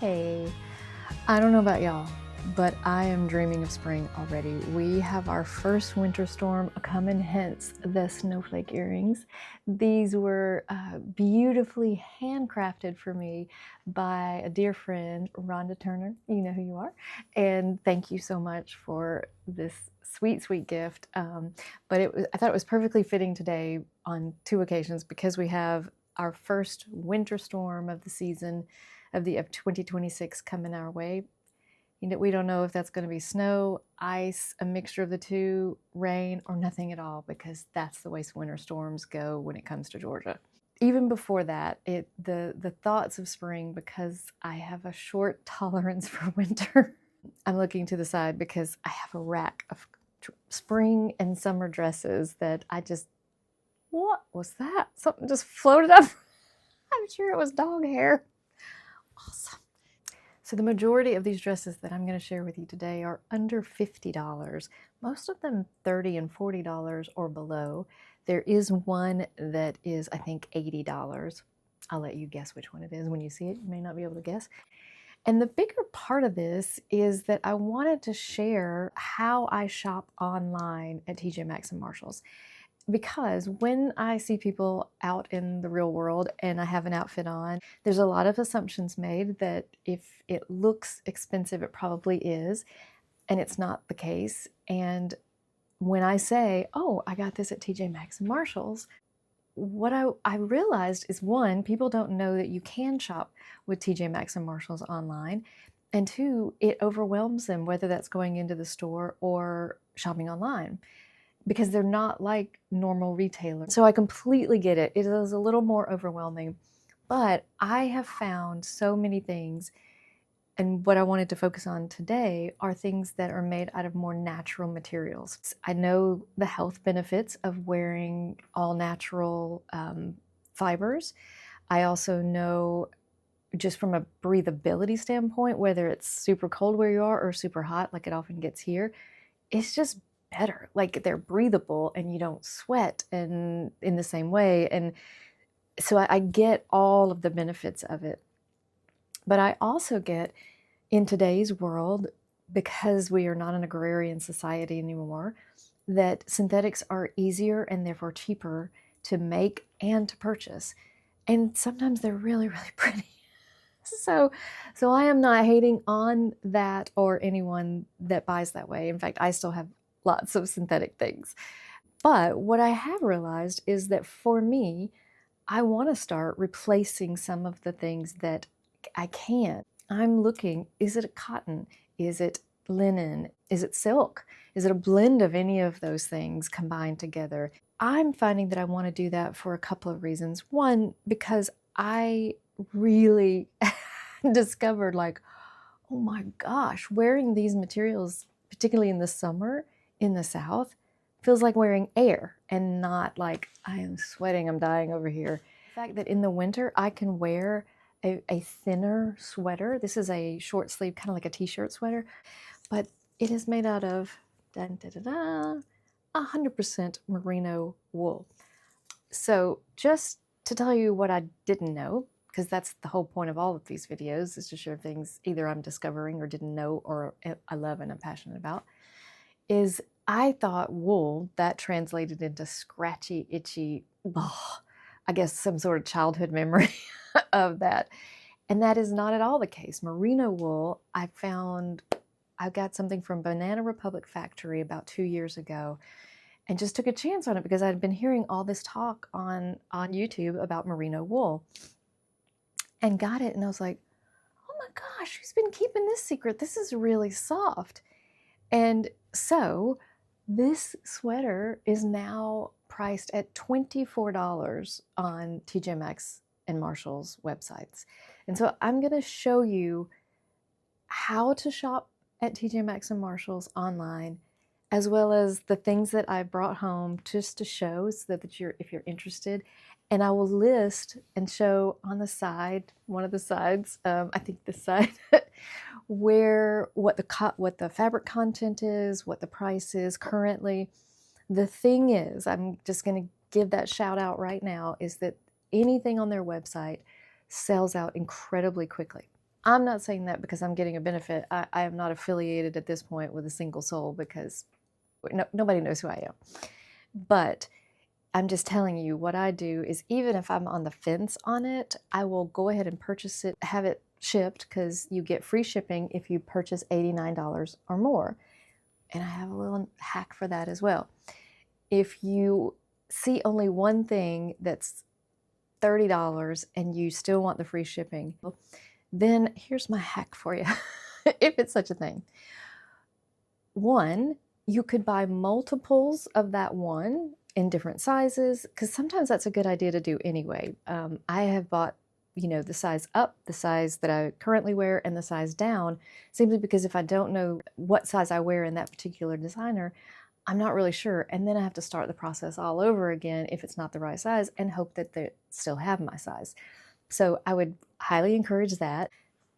Hey, I don't know about y'all, but I am dreaming of spring already. We have our first winter storm coming, hence the snowflake earrings. These were beautifully handcrafted for me by a dear friend, Rhonda Turner. You know who you are. And thank you so much for this sweet, sweet gift. I thought it was perfectly fitting today on two occasions because we have our first winter storm of the season of 2026 coming our way. You know, we don't know if that's going to be snow, ice, a mixture of the two, rain, or nothing at all, because that's the way winter storms go when it comes to Georgia. Even before that, the thoughts of spring, because I have a short tolerance for winter. I'm looking to the side because I have a rack of spring and summer dresses that what was that? Something just floated up. I'm sure it was dog hair. Awesome. So the majority of these dresses that I'm going to share with you today are under $50, most of them $30 and $40 or below. There is one that is, I think, $80. I'll let you guess which one it is when you see it. You may not be able to guess. And the bigger part of this is that I wanted to share how I shop online at TJMaxx and Marshalls. Because when I see people out in the real world and I have an outfit on, there's a lot of assumptions made that if it looks expensive, it probably is, and it's not the case. And when I say, oh, I got this at TJMaxx and Marshalls, what I realized is, one, people don't know that you can shop with TJMaxx and Marshalls online, and two, it overwhelms them, whether that's going into the store or shopping online, because they're not like normal retailers. So I completely get it. It is a little more overwhelming, but I have found so many things, and what I wanted to focus on today are things that are made out of more natural materials. I know the health benefits of wearing all natural fibers. I also know, just from a breathability standpoint, whether it's super cold where you are or super hot like it often gets here, it's just better. Like, they're breathable and you don't sweat and in the same way. And so I get all of the benefits of it. But I also get, in today's world, because we are not an agrarian society anymore, that synthetics are easier and therefore cheaper to make and to purchase. And sometimes they're really, really pretty. So I am not hating on that or anyone that buys that way. In fact, I still have lots of synthetic things. But what I have realized is that for me, I want to start replacing some of the things that I can't. I'm looking, is it a cotton? Is it linen? Is it silk? Is it a blend of any of those things combined together? I'm finding that I want to do that for a couple of reasons. One, because I really discovered, like, oh my gosh, wearing these materials, particularly in the summer in the South, feels like wearing air and not like I am sweating, I'm dying over here. The fact that in the winter I can wear a thinner sweater. This is a short sleeve, kind of like a t-shirt sweater, but it is made out of 100% merino wool. So just to tell you what I didn't know, because that's the whole point of all of these videos, is to share things either I'm discovering or didn't know or I love and I'm passionate about, is I thought wool, that translated into scratchy, itchy, I guess some sort of childhood memory of that. And that is not at all the case. Merino wool, I got something from Banana Republic Factory about 2 years ago and just took a chance on it because I'd been hearing all this talk on YouTube about merino wool and got it. And I was like, oh my gosh, who's been keeping this secret? This is really soft. And so this sweater is now priced at $24 on TJMaxx and Marshall's websites. And so I'm going to show you how to shop at TJMaxx and Marshall's online, as well as the things that I brought home just to show, so that if you're interested. And I will list and show on the side, one of the sides, I think this side, what the fabric content is, what the price is currently. The thing is, I'm just going to give that shout out right now, is that anything on their website sells out incredibly quickly. I'm not saying that because I'm getting a benefit. I am not affiliated at this point with a single soul because nobody knows who I am. But I'm just telling you, what I do is, even if I'm on the fence on it, I will go ahead and purchase it, have it shipped, because you get free shipping if you purchase $89 or more. And I have a little hack for that as well. If you see only one thing that's $30 and you still want the free shipping, then here's my hack for you, if it's such a thing. One, you could buy multiples of that one in different sizes, because sometimes that's a good idea to do anyway. I have bought, the size up, the size that I currently wear, and the size down, simply because if I don't know what size I wear in that particular designer, I'm not really sure. And then I have to start the process all over again if it's not the right size, and hope that they still have my size. So I would highly encourage that.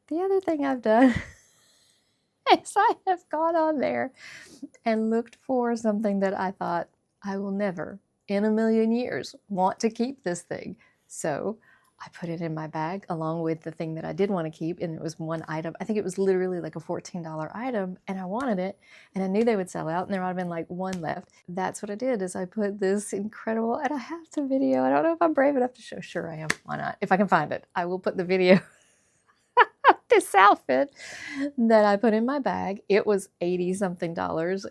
The other thing I've done is I have gone on there and looked for something that I thought, I will never in a million years want to keep this thing. So I put it in my bag along with the thing that I did want to keep, and it was one item. I think it was literally like a $14 item, and I wanted it, and I knew they would sell out, and there might have been like one left. That's what I did, is I put this incredible, and I have the video. I don't know if I'm brave enough to show. Sure I am. Why not? If I can find it, I will put the video. This outfit that I put in my bag, it was $80-something,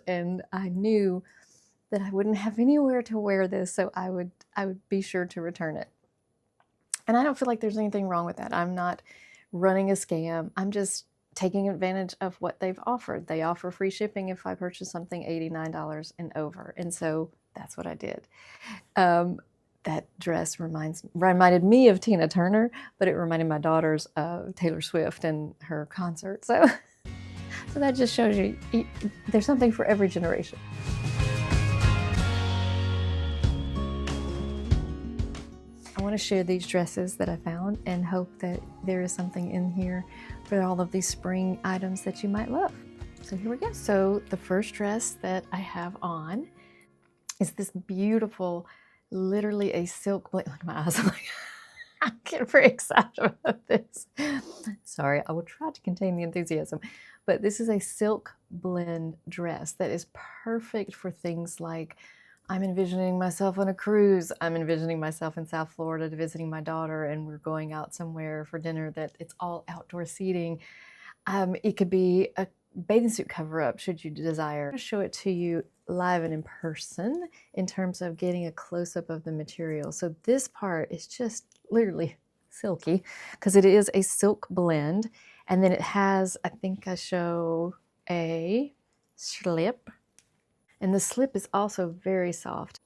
and I knew that I wouldn't have anywhere to wear this, so I would be sure to return it. And I don't feel like there's anything wrong with that. I'm not running a scam. I'm just taking advantage of what they've offered. They offer free shipping if I purchase something $89 and over, and so that's what I did. That dress reminded me of Tina Turner, but it reminded my daughters of Taylor Swift and her concert. So that just shows you there's something for every generation. I want to share these dresses that I found and hope that there is something in here for all of these spring items that you might love. So here we go. So the first dress that I have on is this beautiful, literally a silk blend. Look at my eyes. I'm getting very excited about this. Sorry, I will try to contain the enthusiasm. But this is a silk blend dress that is perfect for things like, I'm envisioning myself on a cruise. I'm envisioning myself in South Florida visiting my daughter, and we're going out somewhere for dinner that it's all outdoor seating. It could be a bathing suit cover-up should you desire. I'll show it to you live and in person in terms of getting a close-up of the material. So this part is just literally silky because it is a silk blend, and then it has, I think I show a slip, and the slip is also very soft.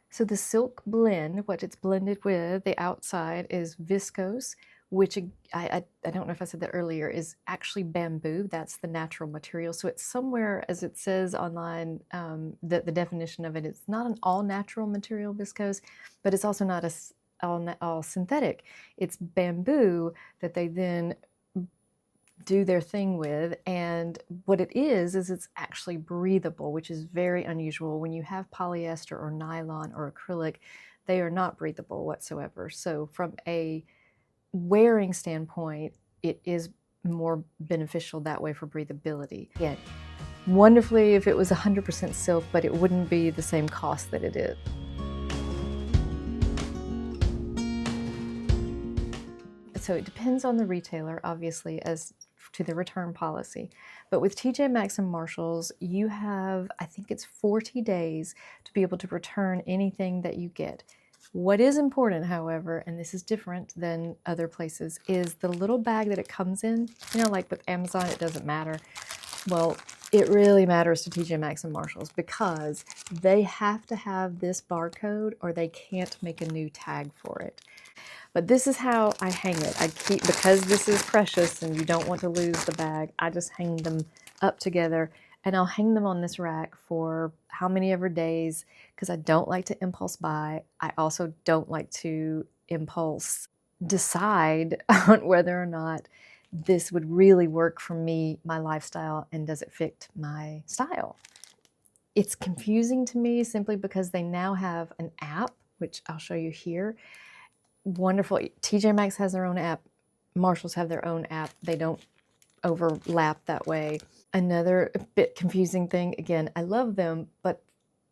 So the silk blend, what it's blended with, the outside is viscose, which I don't know if I said that earlier, is actually bamboo. That's the natural material. So it's somewhere, as it says online, the definition of it, it's not an all-natural material, viscose, but it's also not all synthetic. It's bamboo that they then do their thing with, and what it is it's actually breathable, which is very unusual. When you have polyester or nylon or acrylic, they are not breathable whatsoever. So from a wearing standpoint, it is more beneficial that way for breathability. Again, wonderfully if it was 100% silk, but it wouldn't be the same cost that it is. So it depends on the retailer, obviously, as to the return policy. But with TJMaxx and Marshalls, you have, I think it's 40 days to be able to return anything that you get. What is important, however, and this is different than other places, is the little bag that it comes in. You know, like with Amazon, it doesn't matter. Well, it really matters to TJMaxx and Marshalls because they have to have this barcode or they can't make a new tag for it. But this is how I hang it. I keep, because this is precious and you don't want to lose the bag, I just hang them up together, and I'll hang them on this rack for how many ever days, because I don't like to impulse buy. I also don't like to impulse decide on whether or not this would really work for me, my lifestyle, and does it fit my style. It's confusing to me simply because they now have an app, which I'll show you here. Wonderful. TJMaxx has their own app. Marshalls have their own app. They don't overlap that way. Another bit confusing thing, again, I love them, but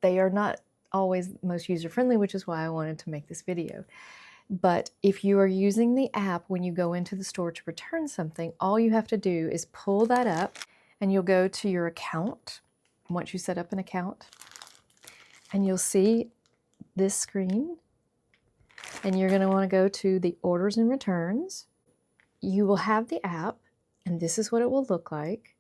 they are not always most user-friendly, which is why I wanted to make this video. But if you are using the app when you go into the store to return something, all you have to do is pull that up and you'll go to your account once you set up an account, and you'll see this screen, and you're going to want to go to the orders and returns. You will have the app, and this is what it will look like.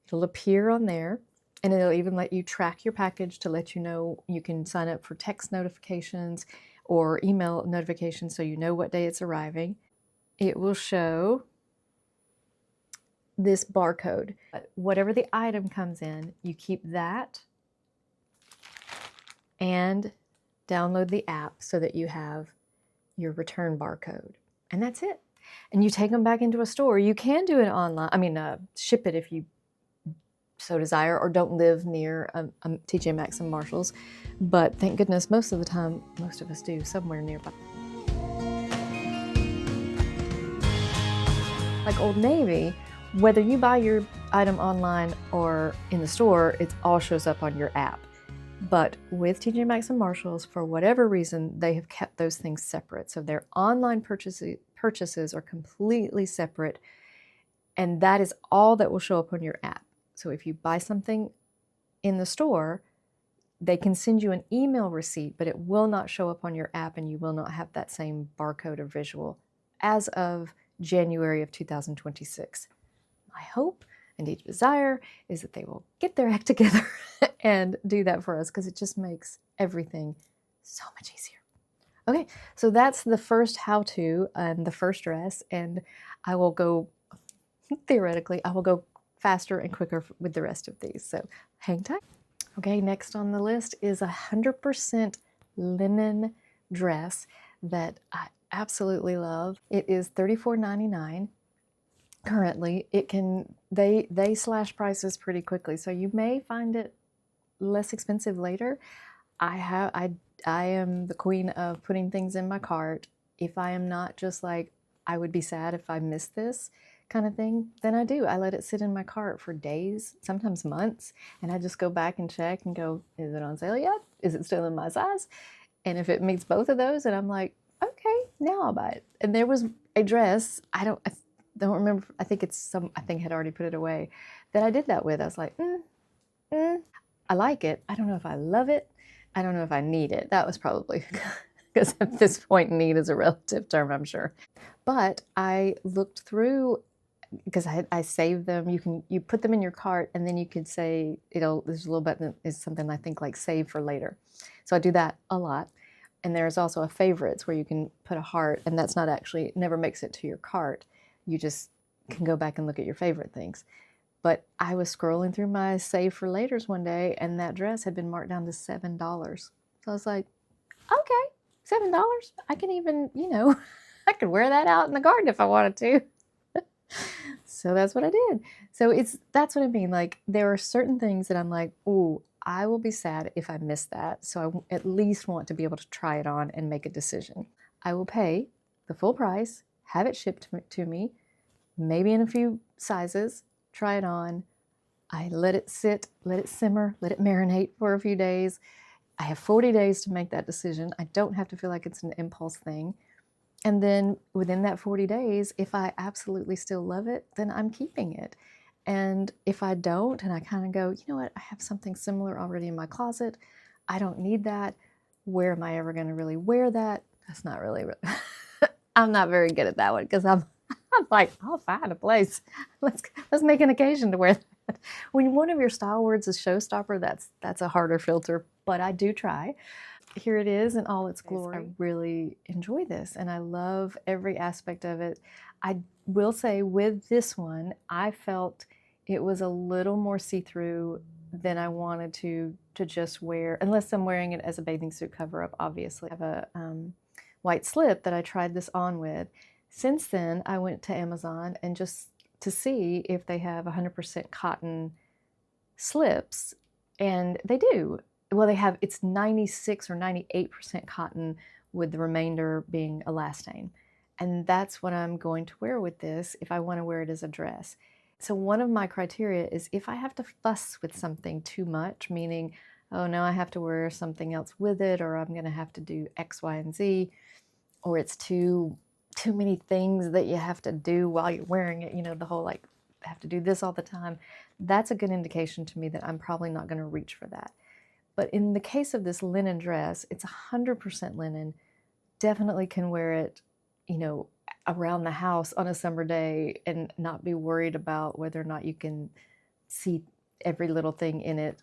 It'll appear on there, and it'll even let you track your package to let you know. You can sign up for text notifications or email notifications so you know what day it's arriving. It will show this barcode. Whatever the item comes in, you keep that and download the app so that you have your return barcode. And that's it. And you take them back into a store. You can do it online, ship it if you so desire, or don't live near TJMaxx and Marshalls. But thank goodness most of the time, most of us do, somewhere nearby. Like Old Navy, whether you buy your item online or in the store, it all shows up on your app. But with TJMaxx and Marshalls, for whatever reason, they have kept those things separate. So their online purchases are completely separate, and that is all that will show up on your app. So if you buy something in the store, they can send you an email receipt, but it will not show up on your app, and you will not have that same barcode or visual as of January of 2026. My hope and deep desire is that they will get their act together and do that for us, because it just makes everything so much easier. Okay, so that's the first how-to and the first dress, and I will go, theoretically, I will go faster and quicker with the rest of these, so hang tight. Okay, next on the list is a 100% linen dress that I absolutely love. It is $34.99. Currently. They slash prices pretty quickly, so you may find it less expensive later. I am the queen of putting things in my cart. If I am not just like, I would be sad if I missed this kind of thing, then I do. I let it sit in my cart for days, sometimes months, and I just go back and check and go, is it on sale yet? Is it still in my size? And if it meets both of those, and I'm like, okay, now I'll buy it. And there was a dress, I don't remember, I think I had already put it away, that I did that with. I was like, I like it. I don't know if I love it. I don't know if I need it. That was probably, because at this point, need is a relative term, I'm sure. But I looked through, because I saved them. You put them in your cart, and then you could say, there's a little button that is something I think like save for later. So I do that a lot. And there's also a favorites where you can put a heart, and that's not actually, never makes it to your cart. You just can go back and look at your favorite things. But I was scrolling through my save for laters one day, and that dress had been marked down to $7. So I was like, okay, $7. I can even, I could wear that out in the garden if I wanted to. So that's what I did. So that's what I mean. Like, there are certain things that I'm like, ooh, I will be sad if I miss that. So I at least want to be able to try it on and make a decision. I will pay the full price, have it shipped to me, maybe in a few sizes, try it on. I let it sit, let it simmer, let it marinate for a few days. I have 40 days to make that decision. I don't have to feel like it's an impulse thing. And then within that 40 days, if I absolutely still love it, then I'm keeping it. And if I don't, and I kind of go, you know what, I have something similar already in my closet. I don't need that. Where am I ever going to really wear that? That's not really, I'm not very good at that one, because I'm like, I'll find a place. Let's make an occasion to wear that. When one of your style words is showstopper, that's a harder filter, but I do try. Here it is in all its glory. I really enjoy this, and I love every aspect of it. I will say with this one, I felt it was a little more see-through than I wanted to just wear, unless I'm wearing it as a bathing suit cover-up, obviously. I have a white slip that I tried this on with. Since then, I went to Amazon and just to see if they have 100% cotton slips, and they do. Well, they have, it's 96 or 98% cotton with the remainder being elastane. And that's what I'm going to wear with this if I want to wear it as a dress. So one of my criteria is if I have to fuss with something too much, meaning, oh no, I have to wear something else with it, or I'm going to have to do X, Y, and Z, or it's too many things that you have to do while you're wearing it, you know, the whole like, I have to do this all the time. That's a good indication to me that I'm probably not going to reach for that. But in the case of this linen dress, it's 100% linen. Definitely can wear it, you know, around the house on a summer day and not be worried about whether or not you can see every little thing in it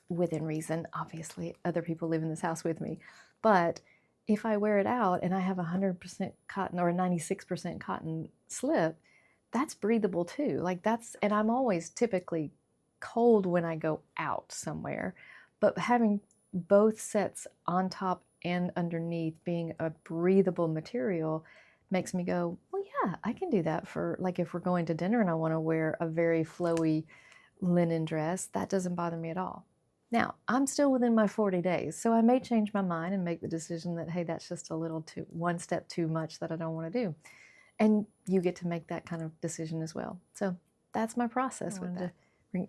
within reason. Obviously, other people live in this house with me. But if I wear it out and I have 100% cotton or a 96% cotton slip, that's breathable too. Like that's, and I'm always typically cold when I go out somewhere, but having both sets on top and underneath being a breathable material makes me go, well, yeah, I can do that for like if we're going to dinner and I want to wear a very flowy linen dress, that doesn't bother me at all. Now, I'm still within my 40 days, so I may change my mind and make the decision that, hey, that's just a little too, one step too much that I don't want to do. And you get to make that kind of decision as well. So that's my process with that.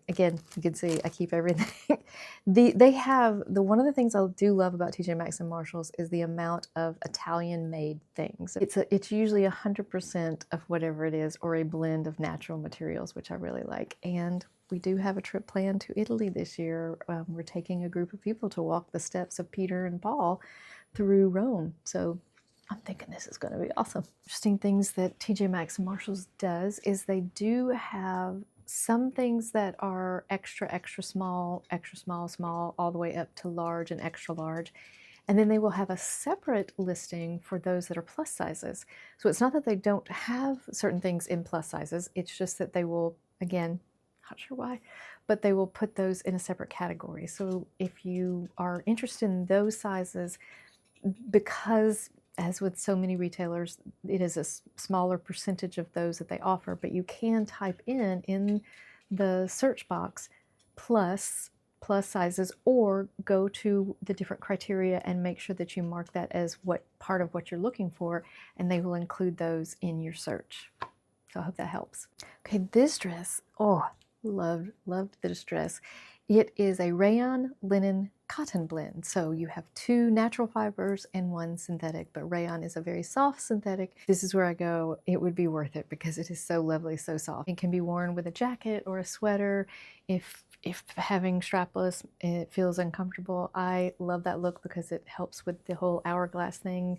Again, you can see I keep everything. They have, one of the things I do love about TJMaxx and Marshalls is the amount of Italian-made things. It's usually 100% of whatever it is, or a blend of natural materials, which I really like. And we do have a trip planned to Italy this year. We're taking a group of people to walk the steps of Peter and Paul through Rome. So I'm thinking this is going to be awesome. Interesting things that TJMaxx Marshalls does is they do have some things that are extra, extra small, small, all the way up to large and extra large. And then they will have a separate listing for those that are plus sizes. So it's not that they don't have certain things in plus sizes. It's just that they will, again, not sure why, but they will put those in a separate category. So if you are interested in those sizes, because as with so many retailers, it is a smaller percentage of those that they offer, but you can type in the search box plus sizes, or go to the different criteria and make sure that you mark that as what part of what you're looking for, and they will include those in your search. So I hope that helps. Okay, this dress, oh, loved this dress. It is a rayon linen cotton blend. So you have 2 natural fibers and 1 synthetic, but rayon is a very soft synthetic. This is where I go, it would be worth it because it is so lovely, so soft. It can be worn with a jacket or a sweater. If having strapless, it feels uncomfortable. I love that look because it helps with the whole hourglass thing.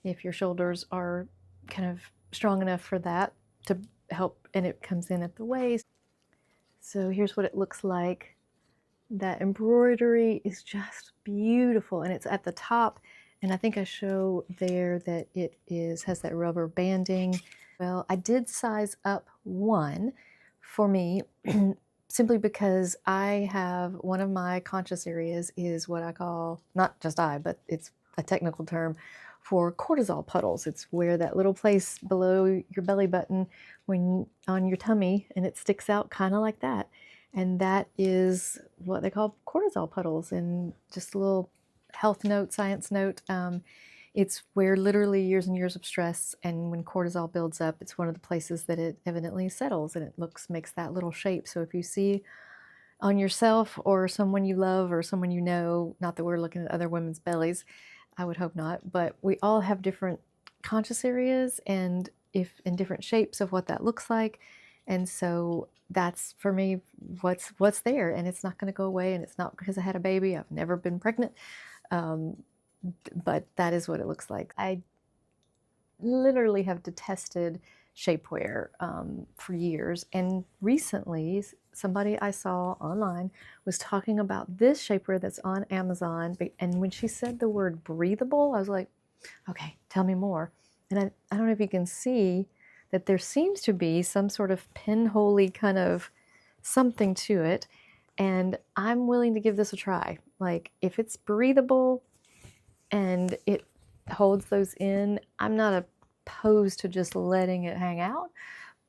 If your shoulders are kind of strong enough for that to help, and it comes in at the waist. So here's what it looks like. That embroidery is just beautiful, and it's at the top, and I think I show there that it has that rubber banding. Well, I did size up 1 for me simply because I have one of my conscious areas is what I call, not just I, but it's a technical term for cortisol puddles. It's where that little place below your belly button when on your tummy, and it sticks out kind of like that. And that is what they call cortisol puddles. And just a little health note, science note, it's where literally years and years of stress, and when cortisol builds up, it's one of the places that it evidently settles, and it makes that little shape. So if you see on yourself or someone you love or someone you know, not that we're looking at other women's bellies, I would hope not, but we all have different conscious areas and different shapes of what that looks like. And so that's, for me, what's there, and it's not going to go away, and it's not because I had a baby. I've never been pregnant, but that is what it looks like. I literally have detested shapewear for years, and recently somebody I saw online was talking about this shapewear that's on Amazon, and when she said the word breathable, I was like, okay, tell me more. And I don't know if you can see that there seems to be some sort of pinhole-y kind of something to it, and I'm willing to give this a try. Like, if it's breathable and it holds those in, I'm not opposed to just letting it hang out,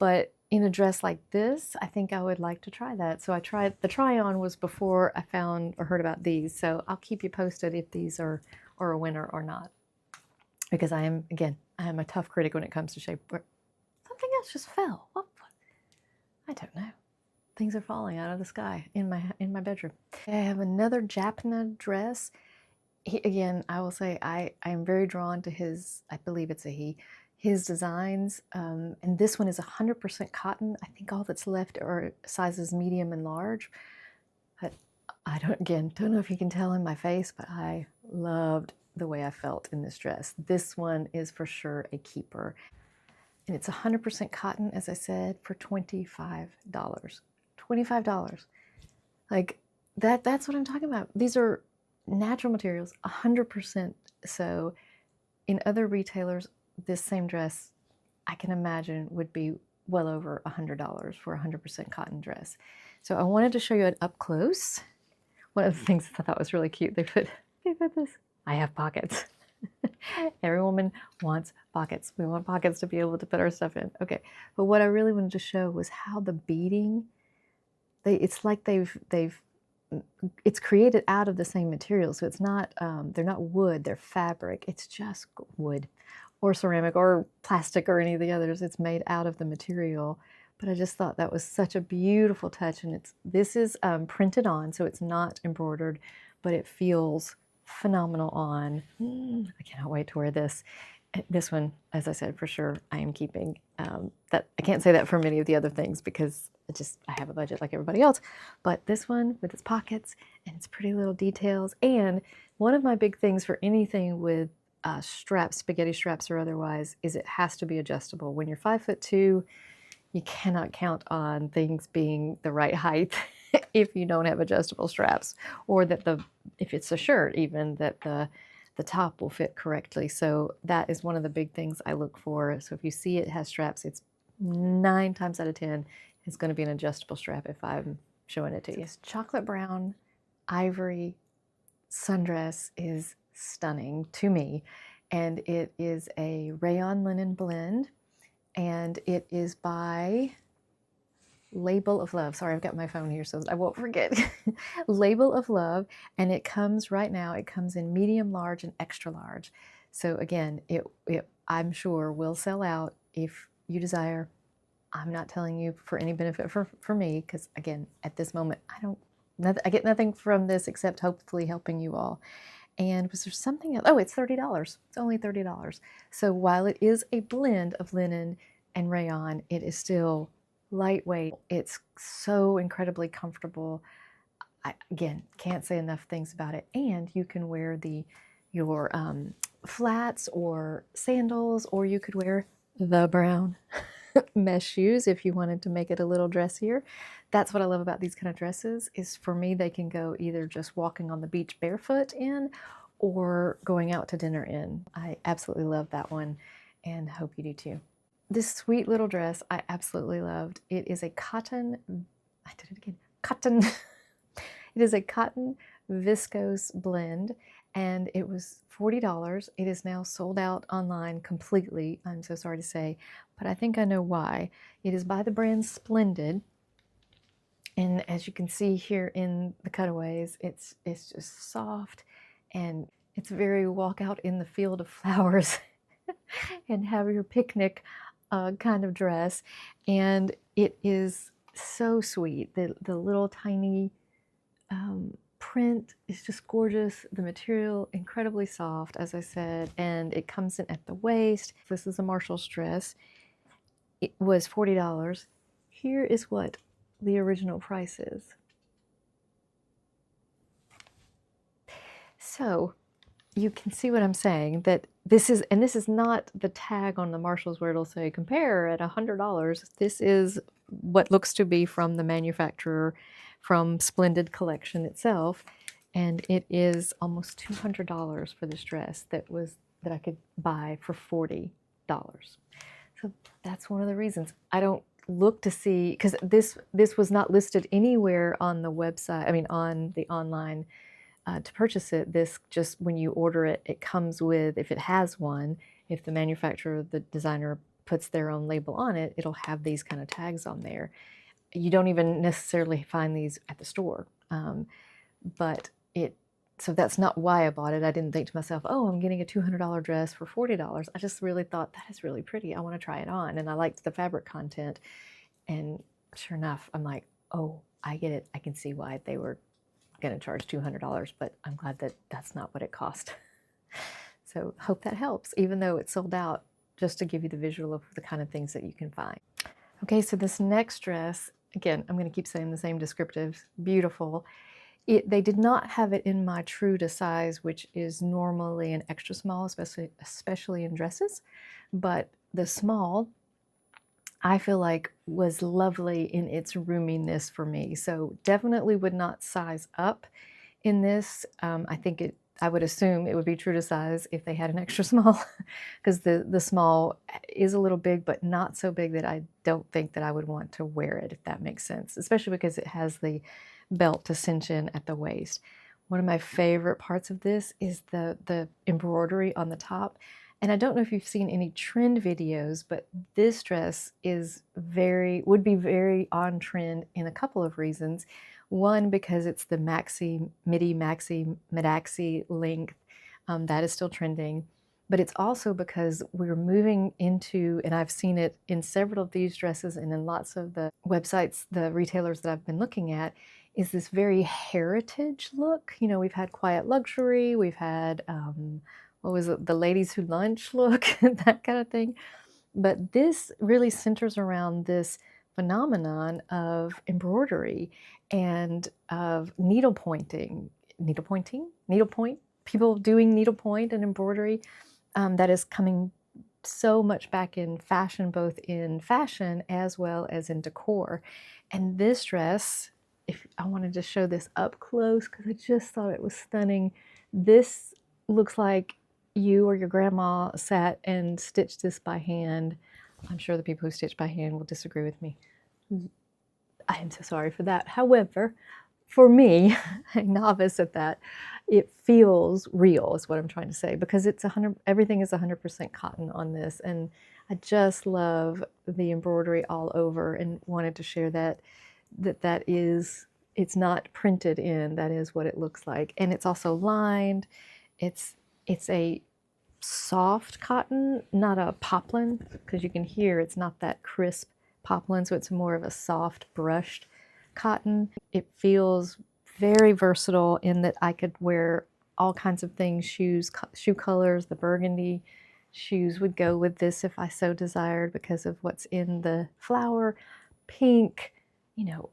but in a dress like this, I think I would like to try that. So the try-on was before I found or heard about these, so I'll keep you posted if these are a winner or not. Because I'm I'm a tough critic when it comes to shape. Something else just fell. What? I don't know. Things are falling out of the sky in my bedroom. I have another Japna dress. Again, I will say I'm very drawn to his, I believe it's a he, his designs. And this one is 100% cotton. I think all that's left are sizes medium and large. But I don't know if you can tell in my face, but I loved the way I felt in this dress. This one is for sure a keeper. And it's 100% cotton, as I said, for $25. $25. Like, that's what I'm talking about. These are natural materials, 100% so. In other retailers, this same dress, I can imagine, would be well over $100 for a 100% cotton dress. So I wanted to show you it up close. One of the things I thought was really cute, they put this, I have pockets. Every woman wants pockets. We want pockets to be able to put our stuff in. Okay, but what I really wanted to show was how the beading, it's like it's created out of the same material. So it's not, they're not wood, they're fabric. It's just wood or ceramic or plastic or any of the others. It's made out of the material. But I just thought that was such a beautiful touch. And this is printed on, so it's not embroidered, but it feels phenomenal on. I cannot wait to wear this. This one, as I said, for sure, I am keeping. That I can't say that for many of the other things because I have a budget like everybody else. But this one with its pockets and its pretty little details. And one of my big things for anything with straps, spaghetti straps or otherwise, is it has to be adjustable. When you're 5'2", you cannot count on things being the right height if you don't have adjustable straps, or that if it's a shirt even, that the top will fit correctly. So that is one of the big things I look for. So if you see it has straps, it's 9 times out of 10 it's going to be an adjustable strap if I'm showing it to you. This chocolate brown ivory sundress is stunning to me, and it is a rayon linen blend, and it is by Label of Love. Sorry, I've got my phone here so that I won't forget. Label of Love, and it comes right now, it comes in medium, large, and extra large. So again, it I'm sure will sell out if you desire. I'm not telling you for any benefit for me, because again, at this moment, I get nothing from this except hopefully helping you all. And was there something else? Oh, it's $30. It's only $30. So while it is a blend of linen and rayon, it is still lightweight. It's so incredibly comfortable. I, again, can't say enough things about it. And you can wear your flats or sandals, or you could wear the brown mesh shoes if you wanted to make it a little dressier. That's what I love about these kind of dresses, is for me they can go either just walking on the beach barefoot in, or going out to dinner in. I absolutely love that one, and hope you do too. This sweet little dress I absolutely loved. It is a cotton, I did it again, cotton. It is a cotton viscose blend, and it was $40. It is now sold out online completely, I'm so sorry to say, but I think I know why. It is by the brand Splendid, and as you can see here in the cutaways, it's just soft, and it's very walk out in the field of flowers and have your picnic kind of dress. And it is so sweet. The little tiny print is just gorgeous. The material, incredibly soft, as I said, and it comes in at the waist. This is a Marshall's dress. It was $40. Here is what the original price is. So you can see what I'm saying, that this is not the tag on the Marshalls where it'll say compare at $100. This is what looks to be from the manufacturer, from Splendid Collection itself, and it is almost $200 for this dress that I could buy for $40. So that's one of the reasons I don't look to see, because this was not listed anywhere on the website, I mean on the online to purchase it. This just, when you order it, it comes with, if it has one, if the manufacturer, the designer puts their own label on it, it'll have these kind of tags on there. You don't even necessarily find these at the store, but So that's not why I bought it. I didn't think to myself, oh, I'm getting a $200 dress for $40. I just really thought that is really pretty. I want to try it on. And I liked the fabric content. And sure enough, I'm like, oh, I get it. I can see why they were going to charge $200, but I'm glad that that's not what it cost. So hope that helps, even though it's sold out, just to give you the visual of the kind of things that you can find. Okay, so this next dress, again, I'm going to keep saying the same descriptives, beautiful. They did not have it in my true to size, which is normally an extra small, especially in dresses, but the small, I feel like, was lovely in its roominess for me. So definitely would not size up in this. I would assume it would be true to size if they had an extra small, because the small is a little big, but not so big that I don't think that I would want to wear it, if that makes sense, especially because it has the belt to cinch in at the waist. One of my favorite parts of this is the embroidery on the top. And I don't know if you've seen any trend videos, but this dress would be very on trend in a couple of reasons. One, because it's the midi maxi mid-axi length, that is still trending. But it's also because we're moving into, and I've seen it in several of these dresses and in lots of the websites, the retailers that I've been looking at, is this very heritage look. You know, we've had quiet luxury, we've had, what was it, the ladies who lunch look, that kind of thing. But this really centers around this phenomenon of embroidery and of needlepoint, people doing needlepoint and embroidery. That is coming so much back in fashion, both in fashion as well as in decor. And this dress, if I wanted to show this up close, because I just thought it was stunning, this looks like you or your grandma sat and stitched this by hand. I'm sure the people who stitch by hand will disagree with me. I am so sorry for that. However, for me, a novice at that, it feels real, is what I'm trying to say, because everything is 100% cotton on this, and I just love the embroidery all over, and wanted to share it's not printed in, that is what it looks like. And it's also lined. It's a soft cotton, not a poplin, because you can hear it's not that crisp poplin, so it's more of a soft brushed cotton. It feels very versatile in that I could wear all kinds of things, shoe colors. The burgundy shoes would go with this if I so desired because of what's in the flower, pink, you know,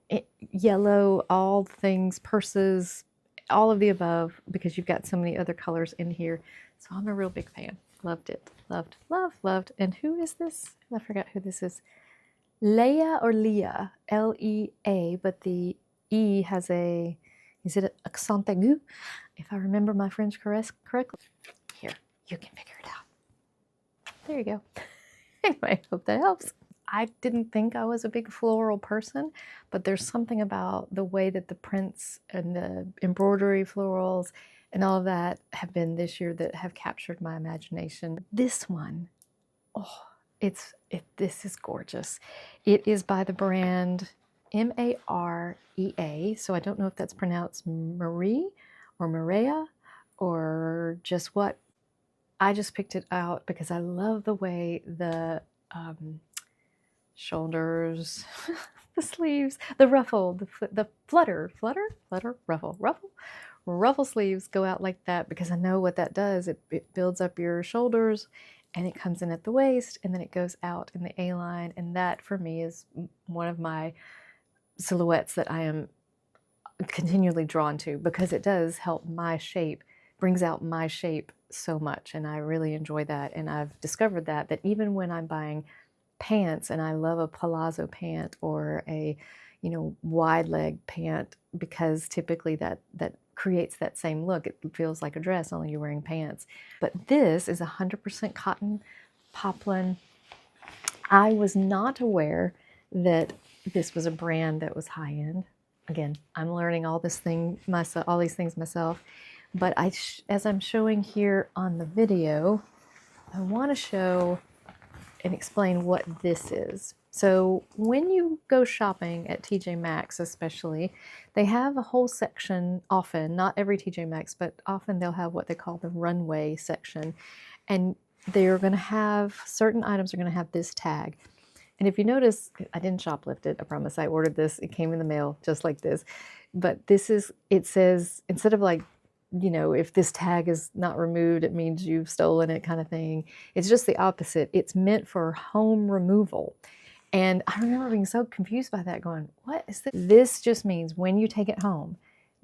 yellow, all things, purses, all of the above, because you've got so many other colors in here. So I'm a real big fan. Loved it. Loved, loved, loved. And who is this? I forgot who this is. Leah or Leah, L-E-A, but the E has is it an accent aigu? If I remember my French correctly. Here, you can figure it out. There you go. Anyway, hope that helps. I didn't think I was a big floral person, but there's something about the way that the prints and the embroidery florals and all of that have been this year that have captured my imagination. This one, oh, this is gorgeous. It is by the brand M-A-R-E-A, so I don't know if that's pronounced Marie or Maria or just what. I just picked it out because I love the way the shoulders, the sleeves, the ruffle, the ruffle sleeves go out like that, because I know what that does. It builds up your shoulders, and it comes in at the waist, and then it goes out in the A-line, and that for me is one of my silhouettes that I am continually drawn to, because it does help my shape, brings out my shape so much, and I really enjoy that. And I've discovered that even when I'm buying pants, and I love a palazzo pant or a, you know, wide leg pant, because typically that creates that same look. It feels like a dress, only you're wearing pants. But this is 100% cotton poplin. I was not aware that this was a brand that was high-end. Again, I'm learning all these things myself. But as I'm showing here on the video, I want to show and explain what this is. So when you go shopping at TJ Maxx especially, they have a whole section often, not every TJ Maxx, but often they'll have what they call the runway section. And they're going to have, certain items are going to have this tag. And if you notice, I didn't shoplift it, I promise. I ordered this, it came in the mail just like this. But this is, it says, instead of like, you know, if this tag is not removed, it means you've stolen it kind of thing. It's just the opposite. It's meant for home removal. And I remember being so confused by that, going, what is this? This just means when you take it home,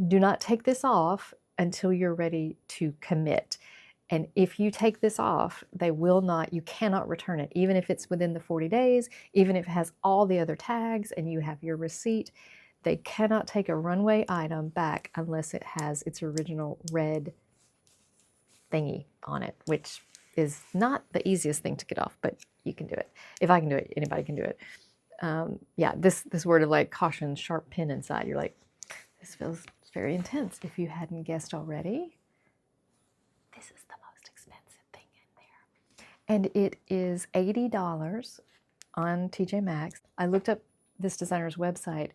do not take this off until you're ready to commit. And if you take this off, they will not, you cannot return it, even if it's within the 40 days, even if it has all the other tags and you have your receipt. They cannot take a runway item back unless it has its original red thingy on it, which is not the easiest thing to get off, but you can do it. If I can do it, anybody can do it. Yeah, this word of like caution, sharp pin inside, you're like, this feels very intense. If you hadn't guessed already, this is the most expensive thing in there. And it is $80 on TJ Maxx. I looked up this designer's website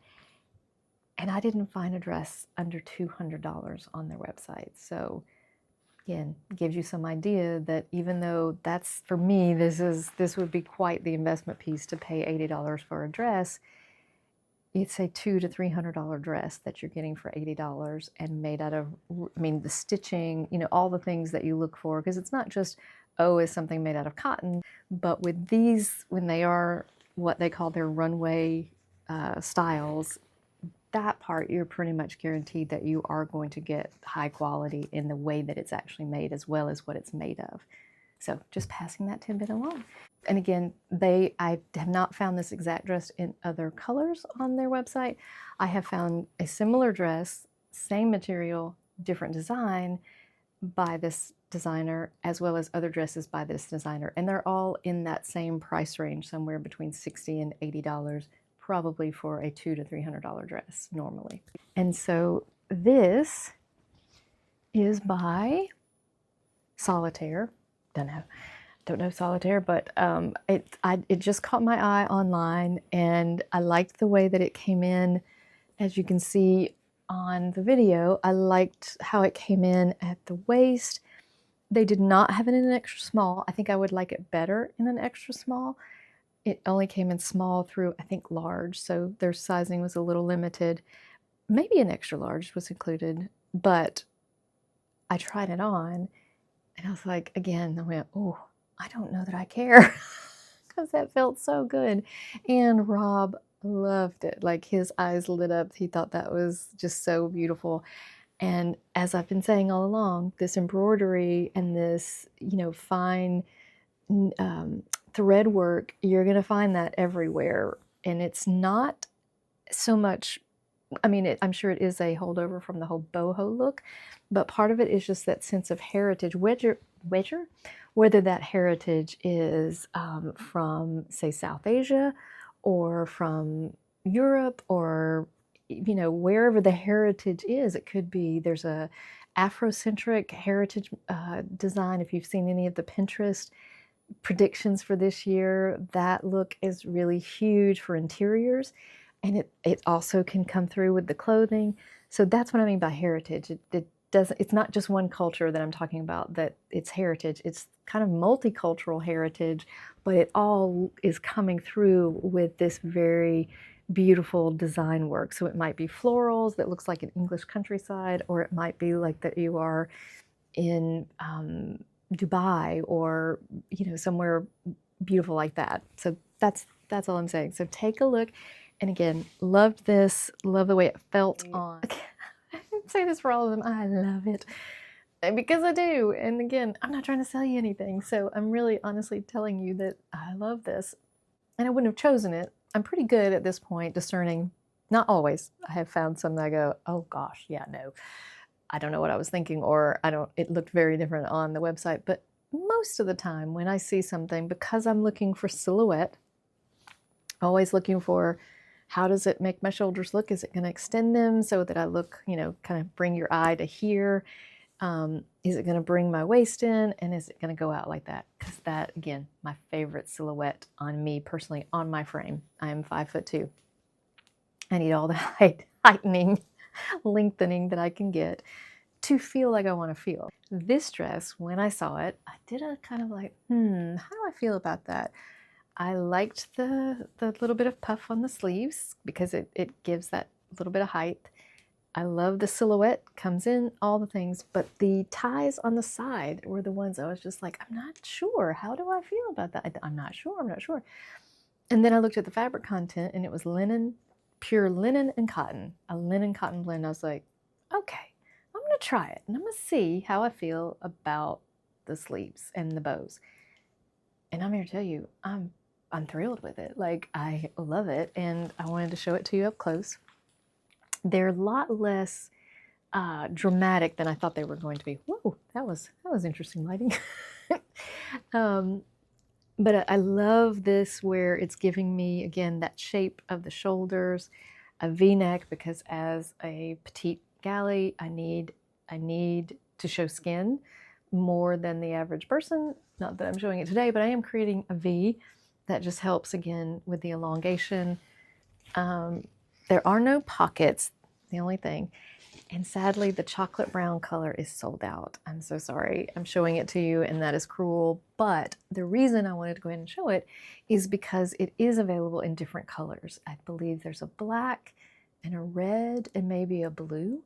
and I didn't find a dress under $200 on their website. So again, gives you some idea that even though that's, for me, this would be quite the investment piece to pay $80 for a dress, it's a $200 to $300 dress that you're getting for $80 and made out of, I mean, the stitching, you know, all the things that you look for, because it's not just, oh, is something made out of cotton, but with these, when they are what they call their runway styles, that part you're pretty much guaranteed that you are going to get high quality in the way that it's actually made as well as what it's made of. So just passing that tidbit along. And again, I have not found this exact dress in other colors on their website. I have found a similar dress, same material, different design by this designer, as well as other dresses by this designer. And they're all in that same price range, somewhere between $60 and $80, probably for a $200 to $300 dress normally. And so this is by Solitaire. Don't know Solitaire, but it just caught my eye online, and I liked the way that it came in. As you can see on the video, I liked how it came in at the waist. They did not have it in an extra small. I think I would like it better in an extra small. It only came in small through, I think, large, so their sizing was a little limited. Maybe an extra large was included, but I tried it on, and I was like, again, I went, oh, I don't know that I care, because that felt so good. And Rob loved it. Like, his eyes lit up. He thought that was just so beautiful. And as I've been saying all along, this embroidery and this, you know, fine thread work, you're going to find that everywhere. And it's not so much, I mean, I'm sure it is a holdover from the whole boho look, but part of it is just that sense of heritage, whether that heritage is from, say, South Asia or from Europe, or, you know, wherever the heritage is. It could be, there's a Afrocentric heritage design. If you've seen any of the Pinterest predictions for this year, that look is really huge for interiors, and it also can come through with the clothing. So that's what I mean by heritage. It's not just one culture that I'm talking about, that it's heritage. It's kind of multicultural heritage, but it all is coming through with this very beautiful design work. So it might be florals that looks like an English countryside, or it might be like that you are in Dubai, or, you know, somewhere beautiful like that. So that's all I'm saying. So take a look. And again, loved this, love the way it felt on. I say this for all of them, I love it. And because I do. And again, I'm not trying to sell you anything. So I'm really honestly telling you that I love this. And I wouldn't have chosen it. I'm pretty good at this point discerning. Not always. I have found some that I go, oh gosh, yeah, no. I don't know what I was thinking, or it looked very different on the website. But most of the time when I see something, because I'm looking for silhouette, always looking for, how does it make my shoulders look? Is it going to extend them so that I look, you know, kind of bring your eye to here? Is it going to bring my waist in, and is it going to go out like that? Because that, again, my favorite silhouette on me personally, on my frame. I am 5'2". I need all the heightening, lengthening that I can get to feel like I want to feel. This dress, when I saw it, I did a kind of like, how do I feel about that? I liked the little bit of puff on the sleeves because it gives that little bit of height. I love the silhouette, comes in, all the things, but the ties on the side were the ones I was just like, I'm not sure. How do I feel about that? I'm not sure. And then I looked at the fabric content and it was linen, pure linen and cotton, a linen cotton blend. I was like, okay, I'm gonna try it and I'm gonna see how I feel about the sleeves and the bows. And I'm here to tell you, I'm thrilled with it. Like, I love it, and I wanted to show it to you up close. They're a lot less dramatic than I thought they were going to be. Whoa, that was interesting lighting. But I love this where it's giving me, again, that shape of the shoulders, a V-neck, because as a petite galley, I need to show skin more than the average person. Not that I'm showing it today, but I am creating a V that just helps, again, with the elongation. There are no pockets, the only thing. And sadly, the chocolate brown color is sold out. I'm so sorry. I'm showing it to you, and that is cruel. But the reason I wanted to go ahead and show it is because it is available in different colors. I believe there's a black and a red and maybe a blue.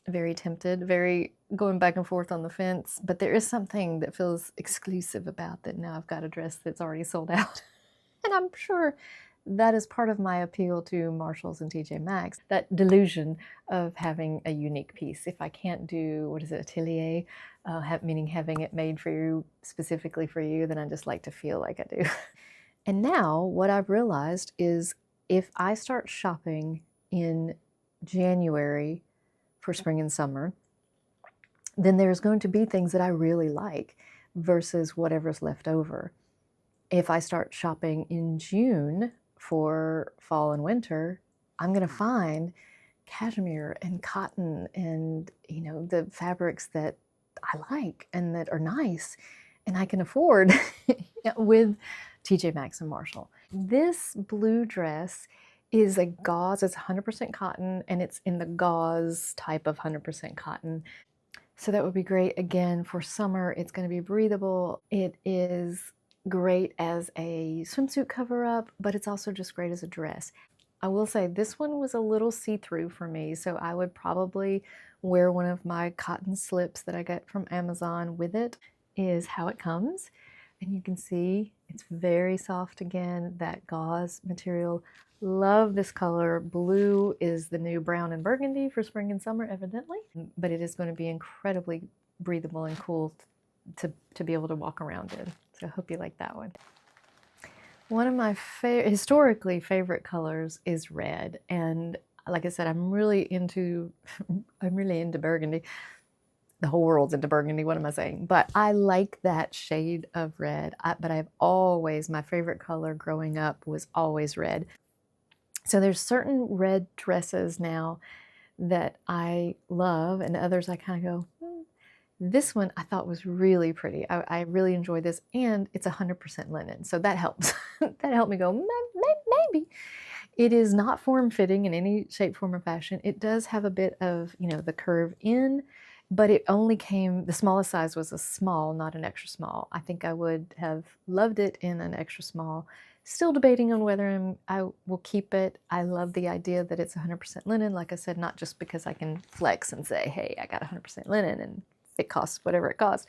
Very tempted, very going back and forth on the fence. But there is something that feels exclusive about that. Now I've got a dress that's already sold out. And I'm sure that is part of my appeal to Marshalls and TJMaxx, that delusion of having a unique piece. If I can't do, what is it, atelier, meaning having it made for you, specifically for you, then I just like to feel like I do. And now what I've realized is if I start shopping in January for spring and summer, then there's going to be things that I really like versus whatever's left over. If I start shopping in June for fall and winter, I'm going to find cashmere and cotton and, you know, the fabrics that I like and that are nice and I can afford with TJMaxx and Marshall. This blue dress is a gauze. It's 100% cotton, and it's in the gauze type of 100% cotton. So that would be great. Again, for summer, it's going to be breathable. It is great as a swimsuit cover-up, but it's also just great as a dress. I will say this one was a little see-through for me, so I would probably wear one of my cotton slips that I get from Amazon with it, is how it comes. And you can see it's very soft again, that gauze material. Love this color. Blue is the new brown and burgundy for spring and summer, evidently, but it is going to be incredibly breathable and cool to be able to walk around in. So I hope you like that one. One of my historically favorite colors is red, and like I said, I'm really into burgundy. The whole world's into burgundy, what am I saying? But I like that shade of red. But I've always, my favorite color growing up was always red. So there's certain red dresses now that I love, and others I kind of go, This one I thought was really pretty. I really enjoy this, and it's 100% linen, so that helps. That helped me go, maybe. It is not form-fitting in any shape, form, or fashion. It does have a bit of, you know, the curve in, but it only came, the smallest size was a small, not an extra small. I think I would have loved it in an extra small. Still debating on whether I will keep it. I love the idea that it's 100% linen, like I said, not just because I can flex and say, hey, I got 100% linen and it costs whatever it costs,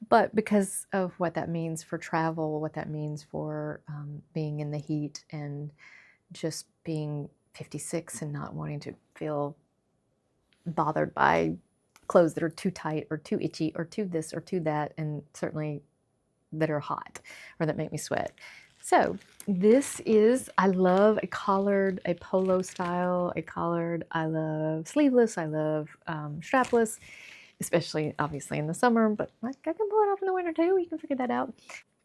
but because of what that means for travel, what that means for being in the heat and just being 56 and not wanting to feel bothered by clothes that are too tight or too itchy or too this or too that, and certainly that are hot or that make me sweat. So this is, I love a collared, a polo style, a collared. I love sleeveless, I love strapless, especially obviously in the summer, but I can pull it off in the winter too. You can figure that out.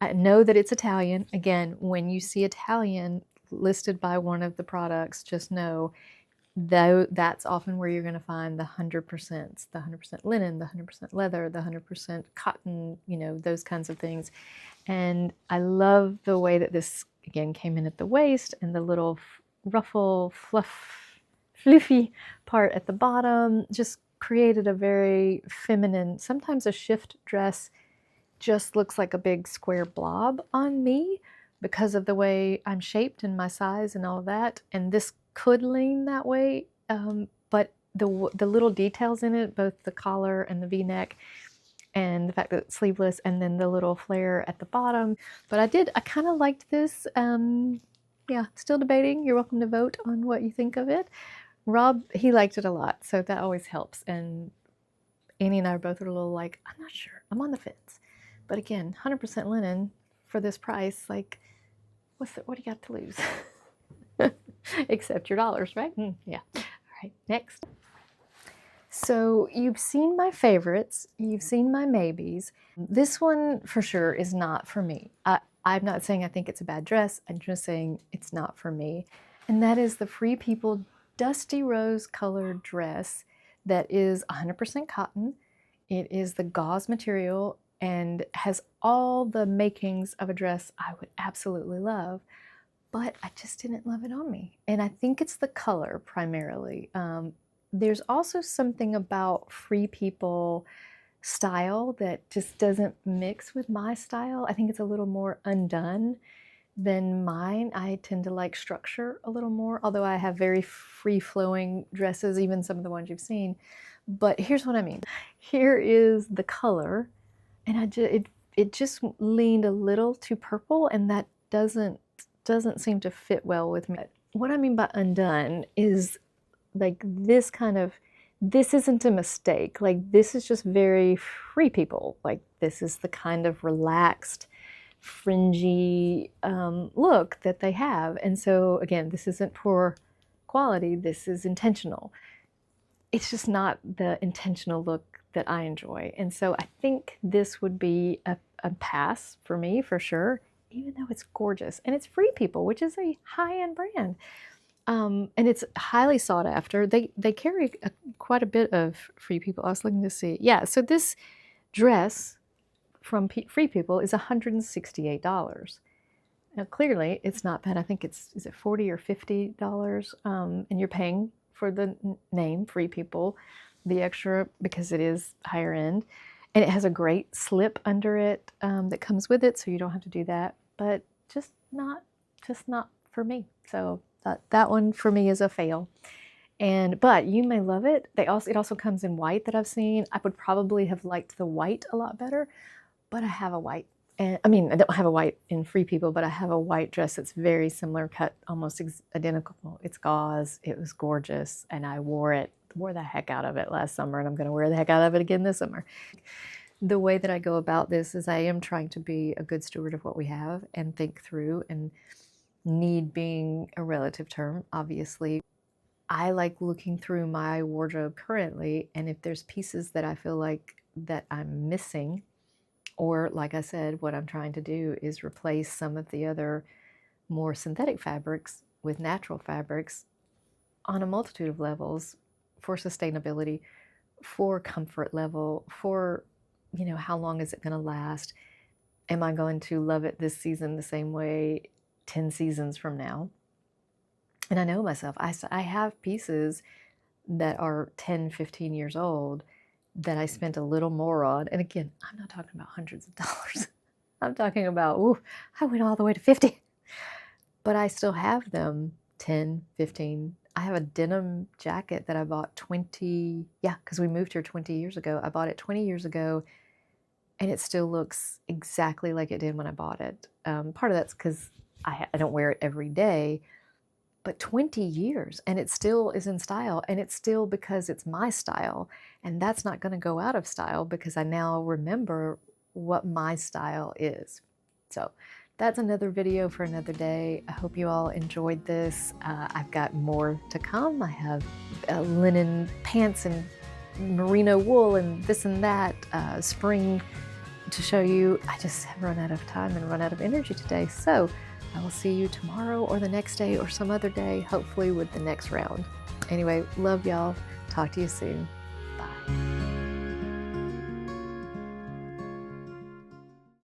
I know that it's Italian. Again, when you see Italian listed by one of the products, just know though that's often where you're going to find the 100%, the 100% linen, the 100% leather, the 100% cotton, you know, those kinds of things. And I love the way that this, again, came in at the waist and the little ruffle, fluffy part at the bottom just created a very feminine, sometimes a shift dress just looks like a big square blob on me because of the way I'm shaped and my size and all of that. And this could lean that way, but the little details in it, both the collar and the V-neck, and the fact that it's sleeveless, and then the little flare at the bottom. But I kind of liked this. Yeah, still debating. You're welcome to vote on what you think of it. Rob, he liked it a lot, so that always helps. And Annie and I are both a little like, I'm not sure. I'm on the fence. But again, 100% linen for this price, like, what do you got to lose? Except your dollars, right? Yeah. All right, next. So you've seen my favorites, you've seen my maybes. This one for sure is not for me. I'm not saying I think it's a bad dress, I'm just saying it's not for me. And that is the Free People Dusty Rose colored dress that is 100% cotton. It is the gauze material and has all the makings of a dress I would absolutely love, but I just didn't love it on me. And I think it's the color primarily. There's also something about Free People style that just doesn't mix with my style. I think it's a little more undone than mine. I tend to like structure a little more, although I have very free-flowing dresses, even some of the ones you've seen. But here's what I mean. Here is the color, and it just leaned a little too purple, and that doesn't seem to fit well with me. What I mean by undone is like this isn't a mistake. Like this is just very Free People. Like this is the kind of relaxed, fringy look that they have. And so again, this isn't poor quality, this is intentional. It's just not the intentional look that I enjoy. And so I think this would be a pass for me for sure, even though it's gorgeous. And it's Free People, which is a high-end brand. And it's highly sought after. They carry quite a bit of Free People. I was looking to see. Yeah, so this dress from Free People is $168. Now clearly it's not bad. I think is it $40 or $50? And you're paying for the name Free People, the extra, because it is higher end. And it has a great slip under it that comes with it, so you don't have to do that. But just not for me. So that one for me is a fail. But you may love it. It also comes in white that I've seen. I would probably have liked the white a lot better, but I have a white. And I mean, I don't have a white in Free People, but I have a white dress that's very similar cut, almost identical. It's gauze. It was gorgeous, and I wore the heck out of it last summer, and I'm going to wear the heck out of it again this summer. The way that I go about this is I am trying to be a good steward of what we have and think through, and need being a relative term, obviously. I like looking through my wardrobe currently, and if there's pieces that I feel like that I'm missing, or like I said, what I'm trying to do is replace some of the other more synthetic fabrics with natural fabrics on a multitude of levels, for sustainability, for comfort level, for, you know, how long is it going to last? Am I going to love it this season the same way 10 seasons from now? And I know myself, I have pieces that are 10, 15 years old that I spent a little more on. And again, I'm not talking about hundreds of dollars. I'm talking about, ooh, I went all the way to 50. But I still have them 10, 15. I have a denim jacket that I bought because we moved here 20 years ago. I bought it 20 years ago, and it still looks exactly like it did when I bought it. Part of that's because I don't wear it every day, but 20 years, and it still is in style, and it's still because it's my style, and that's not going to go out of style because I now remember what my style is. So that's another video for another day. I hope you all enjoyed this. I've got more to come. I have linen pants and merino wool and this and that spring to show you. I just have run out of time and run out of energy today. So I will see you tomorrow or the next day or some other day, hopefully with the next round. Anyway, love y'all. Talk to you soon.